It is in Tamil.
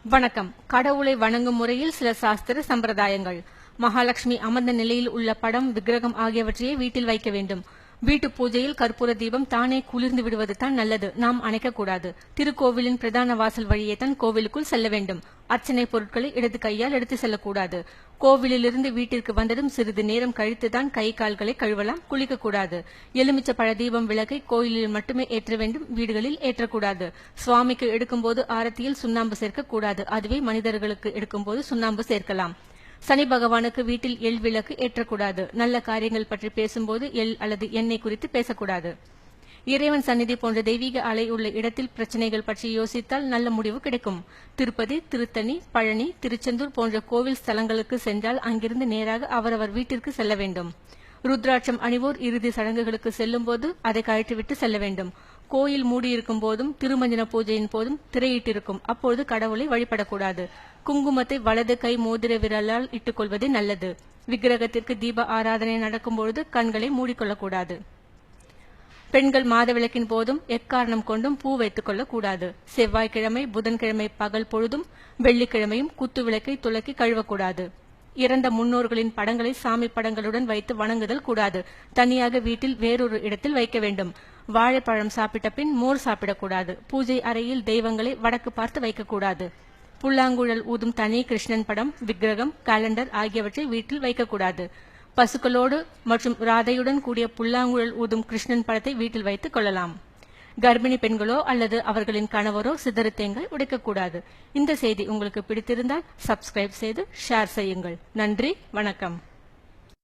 வணக்கம். கடவுளை வணங்கும் முறையில் சில சாஸ்திர சம்பிரதாயங்கள். மகாலட்சுமி அமர்ந்த நிலையில் உள்ள படம், விக்கிரகம் ஆகியவற்றையே வீட்டில் வைக்க வேண்டும். வீட்டு பூஜையில் கற்பூர தீபம் தானே குளிர்ந்து விடுவது தான் நல்லது. நாம் அணைக்கக்கூடாது. திருக்கோவிலின் பிரதான வாசல் வழியே தான் கோவிலுக்குள் செல்ல வேண்டும். அர்ச்சனை பொருட்களை இடது கையால் எடுத்து செல்லக்கூடாது. கோவிலிலிருந்து வீட்டிற்கு வந்ததும் சிறிது நேரம் கழித்துதான் கை கால்களை கழுவலாம். குளிக்கக்கூடாது. எலுமிச்ச பழ தீபம் விளக்கை கோயிலில் மட்டுமே ஏற்ற வேண்டும். வீடுகளில் ஏற்றக்கூடாது. சுவாமிக்கு எடுக்கும்போது ஆரத்தியில் சுண்ணாம்பு சேர்க்கக்கூடாது. அதுவே மனிதர்களுக்கு எடுக்கும்போது சுண்ணாம்பு சேர்க்கலாம். சனி பகவானுக்கு வீட்டில் எள் விளக்கு ஏற்றக்கூடாது. நல்ல காரியங்கள் பற்றி பேசும்போது எள் அல்லது எண்ணெய் குறித்து பேசக்கூடாது. இறைவன் சந்நிதி போன்ற தெய்வீக அலை உள்ள இடத்தில் பிரச்சனைகள் பற்றி யோசித்தால் நல்ல முடிவு கிடைக்கும். திருப்பதி, திருத்தணி, பழனி, திருச்செந்தூர் போன்ற கோவில் ஸ்தலங்களுக்கு சென்றால் அங்கிருந்து நேராக அவரவர் வீட்டிற்கு செல்ல வேண்டும். ருத்ராட்சம் அணிவோர் இறுதி சடங்குகளுக்கு செல்லும் போது அதை கழற்றிவிட்டு செல்ல வேண்டும். கோயில் மூடியிருக்கும் போதும் திருமஞ்சன பூஜையின் போதும் திரையிட்டிருக்கும் அப்பொழுது கடவுளை வழிபடக்கூடாது. குங்குமத்தை வலது கை மோதிர விரலால் இட்டுக் கொள்வது நல்லது. விக்கிரகத்திற்கு தீப ஆராதனை நடக்கும்பொழுது கண்களை மூடிக்கொள்ளக்கூடாது. பெண்கள் மாதவிளக்கின் போதும் எக்காரணம் கொண்டும் பூ வைத்துக் கொள்ளக்கூடாது. செவ்வாய்க்கிழமை, புதன்கிழமை பகல் பொழுதும் வெள்ளிக்கிழமையும் குத்து விளக்கை துலக்கி கழுவக்கூடாது. இறந்த முன்னோர்களின் படங்களை சாமி படங்களுடன் வைத்து வணங்குதல் கூடாது. தனியாக வீட்டில் வேறொரு இடத்தில் வைக்க வேண்டும். வாழைப்பழம் சாப்பிட்ட பின் மோர் சாப்பிடக்கூடாது. பூஜை அறையில் தெய்வங்களை வடக்கு பார்த்து வைக்கக்கூடாது. புல்லாங்குழல் ஊதும் தனி கிருஷ்ணன் படம், விக்கிரகம், காலண்டர் ஆகியவற்றை வீட்டில் வைக்கக்கூடாது. பசுக்களோடு மற்றும் ராதையுடன் கூடிய புல்லாங்குழல் ஊதும் கிருஷ்ணன் படத்தை வீட்டில் வைத்துக் கொள்ளலாம். கர்ப்பிணி பெண்களோ அல்லது அவர்களின் கணவரோ சிதறு தேங்காய் உடைக்கக்கூடாது. இந்த செய்தி உங்களுக்கு பிடித்திருந்தால் சப்ஸ்கிரைப் செய்து ஷேர் செய்யுங்கள். நன்றி, வணக்கம்.